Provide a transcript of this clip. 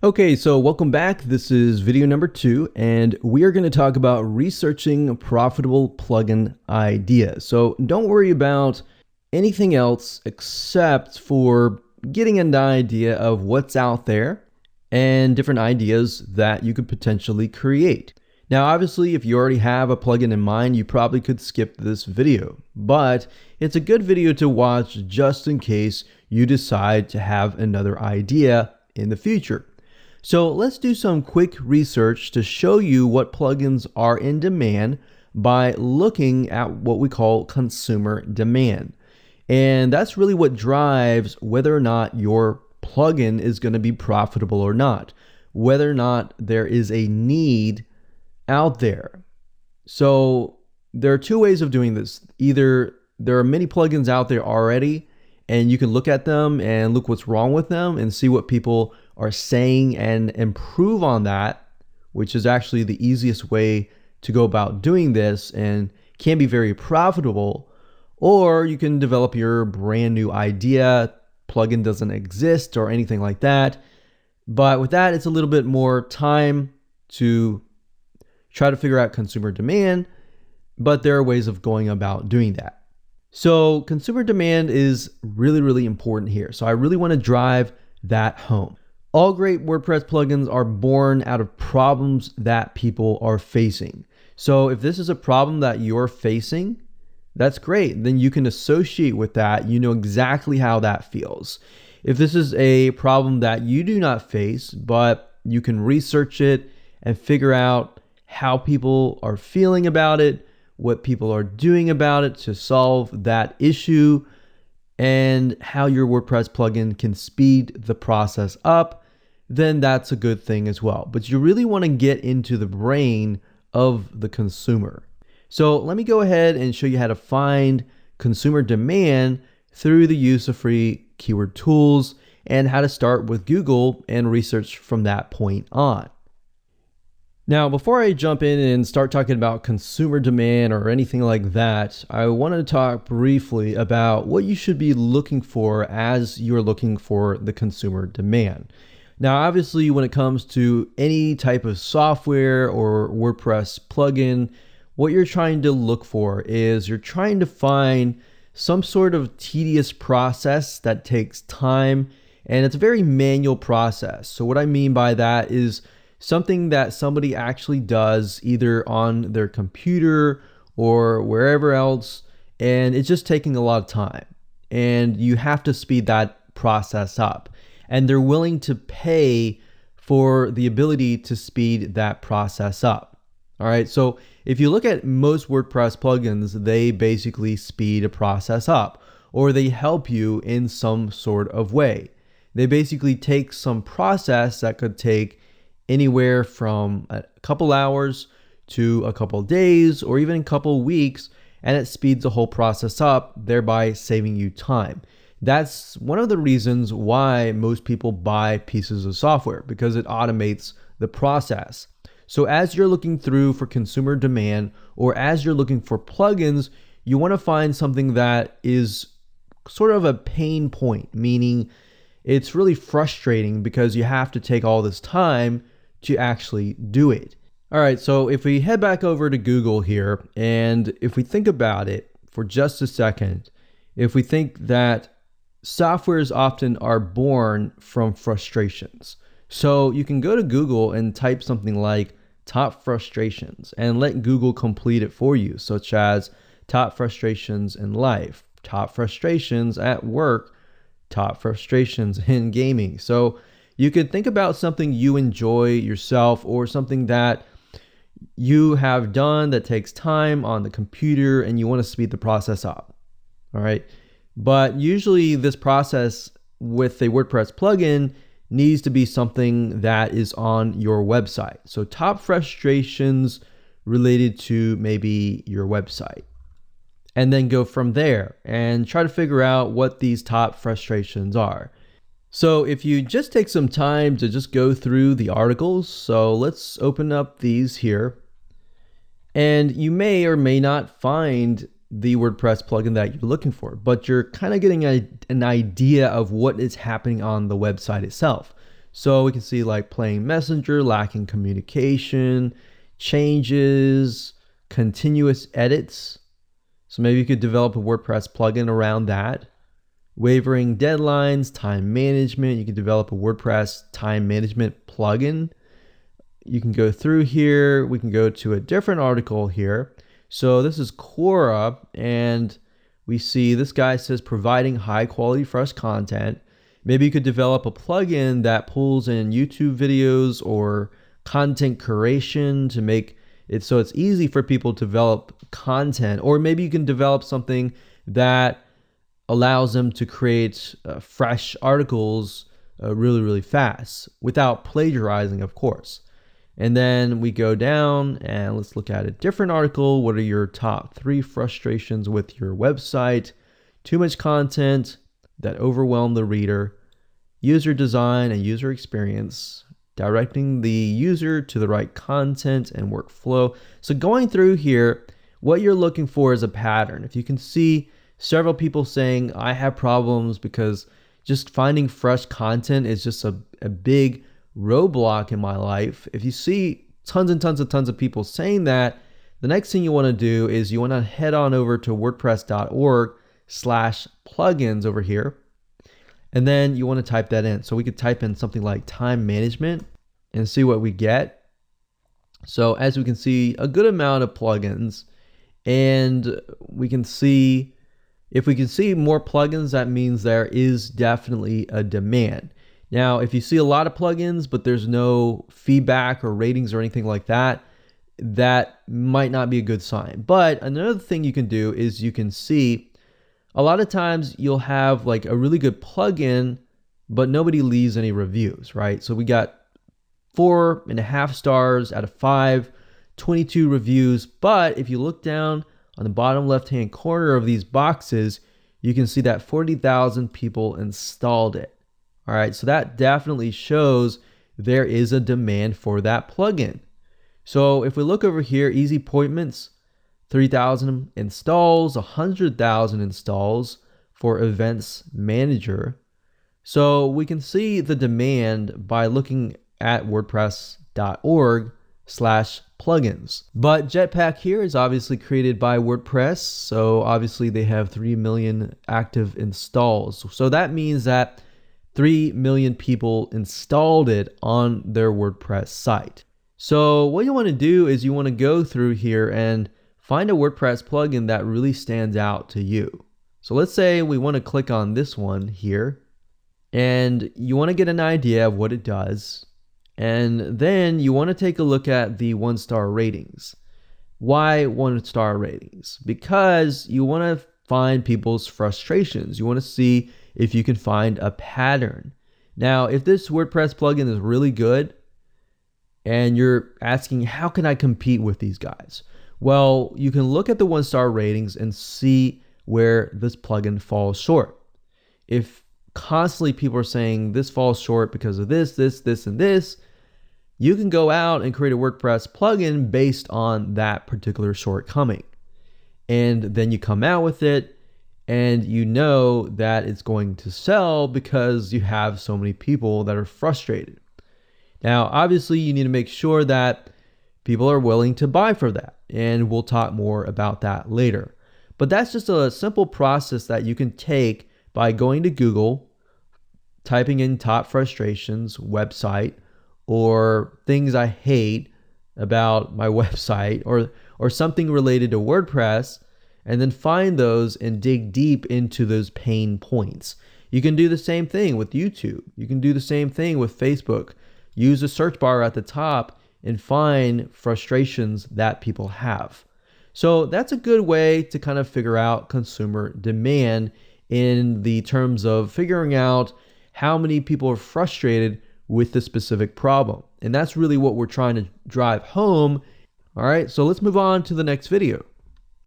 Okay, so welcome back. This is video number 2, and we are going to talk about researching profitable plugin ideas. So don't worry about anything else except for getting an idea of what's out there and different ideas that you could potentially create. Now, obviously, if you already have a plugin in mind, you probably could skip this video, but it's a good video to watch just in case you decide to have another idea in the future. So let's do some quick research to show you what plugins are in demand by looking at what we call consumer demand. And that's really what drives whether or not your plugin is going to be profitable or not, whether or not there is a need out there. So there are two ways of doing this. Either there are many plugins out there already, and you can look at them and look what's wrong with them and see what people are saying and improve on that, which is actually the easiest way to go about doing this and can be very profitable. Or you can develop your brand new idea. Plugin doesn't exist or anything like that. But with that, it's a little bit more time to try to figure out consumer demand, but there are ways of going about doing that. So consumer demand is really, really important here. So I really want to drive that home. All great WordPress plugins are born out of problems that people are facing. So if this is a problem that you're facing, that's great. Then you can associate with that. You know exactly how that feels. If this is a problem that you do not face, but you can research it and figure out how people are feeling about it, what people are doing about it to solve that issue, and how your WordPress plugin can speed the process up, then that's a good thing as well. But you really want to get into the brain of the consumer. So let me go ahead and show you how to find consumer demand through the use of free keyword tools and how to start with Google and research from that point on. Now, before I jump in and start talking about consumer demand or anything like that, I want to talk briefly about what you should be looking for as you're looking for the consumer demand. Now, obviously, when it comes to any type of software or WordPress plugin, what you're trying to look for is you're trying to find some sort of tedious process that takes time, and it's a very manual process. So what I mean by that is something that somebody actually does either on their computer or wherever else, and it's just taking a lot of time. And you have to speed that process up. And they're willing to pay for the ability to speed that process up. All right, so if you look at most WordPress plugins, they basically speed a process up, or they help you in some sort of way. They basically take some process that could take anywhere from a couple hours to a couple days or even a couple weeks, and it speeds the whole process up, thereby saving you time. That's one of the reasons why most people buy pieces of software, because it automates the process. So as you're looking through for consumer demand, or as you're looking for plugins, you want to find something that is sort of a pain point, meaning it's really frustrating because you have to take all this time to actually do it. All right, so if we head back over to Google here, and if we think about it for just a second, if we think that softwares often are born from frustrations. So you can go to Google and type something like top frustrations and let Google complete it for you, such as top frustrations in life, top frustrations at work, top frustrations in gaming. So you could think about something you enjoy yourself or something that you have done that takes time on the computer and you want to speed the process up. All right. But usually this process with a WordPress plugin needs to be something that is on your website. So top frustrations related to maybe your website. And then go from there and try to figure out what these top frustrations are. So if you just take some time to just go through the articles, so let's open up these here. And you may or may not find the WordPress plugin that you're looking for, but you're kind of getting an idea of what is happening on the website itself. So we can see like playing Messenger, lacking communication, changes, continuous edits. So maybe you could develop a WordPress plugin around that. Wavering deadlines, time management. You can develop a WordPress time management plugin. You can go through here. We can go to a different article here. So this is Quora, and we see this guy says providing high quality fresh content. Maybe you could develop a plugin that pulls in YouTube videos or content curation to make it so it's easy for people to develop content. Or maybe you can develop something that allows them to create fresh articles really, really fast without plagiarizing, of course. And then we go down and let's look at a different article. What are your top 3 frustrations with your website? Too much content that overwhelm the reader, user design and user experience, directing the user to the right content and workflow. So going through here, what you're looking for is a pattern. If you can see several people saying, I have problems because just finding fresh content is just a big roadblock in my life. If you see tons of people saying that, the next thing you want to do is you want to head on over to wordpress.org/plugins over here. And then you want to type that in. So we could type in something like time management and see what we get. So as we can see, a good amount of plugins, and we can see, if we can see more plugins, that means there is definitely a demand. Now, if you see a lot of plugins, but there's no feedback or ratings or anything like that, that might not be a good sign. But another thing you can do is you can see a lot of times you'll have like a really good plugin, but nobody leaves any reviews, right? So we got 4.5 stars out of 5, 22 reviews. But if you look down on the bottom left-hand corner of these boxes, you can see that 40,000 people installed it. All right, so that definitely shows there is a demand for that plugin. So if we look over here, easy appointments, 3,000 installs, 100,000 installs for events manager. So we can see the demand by looking at wordpress.org/plugins. But Jetpack here is obviously created by WordPress. So obviously they have 3 million active installs. So that means that 3 million people installed it on their WordPress site. So what you want to do is you want to go through here and find a WordPress plugin that really stands out to you. So let's say we want to click on this one here, and you want to get an idea of what it does. And then you want to take a look at the 1-star ratings. Why 1-star ratings? Because you want to find people's frustrations. You want to see if you can find a pattern. Now, if this WordPress plugin is really good and you're asking, how can I compete with these guys? Well, you can look at the 1-star ratings and see where this plugin falls short. If constantly people are saying this falls short because of this, and this, you can go out and create a WordPress plugin based on that particular shortcoming. And then you come out with it, and you know that it's going to sell because you have so many people that are frustrated. Now, obviously, you need to make sure that people are willing to buy for that, and we'll talk more about that later. But that's just a simple process that you can take by going to Google, typing in top frustrations, website, or things I hate about my website, or something related to WordPress, and then find those and dig deep into those pain points. You can do the same thing with YouTube. You can do the same thing with Facebook. Use the search bar at the top and find frustrations that people have. So that's a good way to kind of figure out consumer demand in the terms of figuring out how many people are frustrated with the specific problem. And that's really what we're trying to drive home. All right, so let's move on to the next video.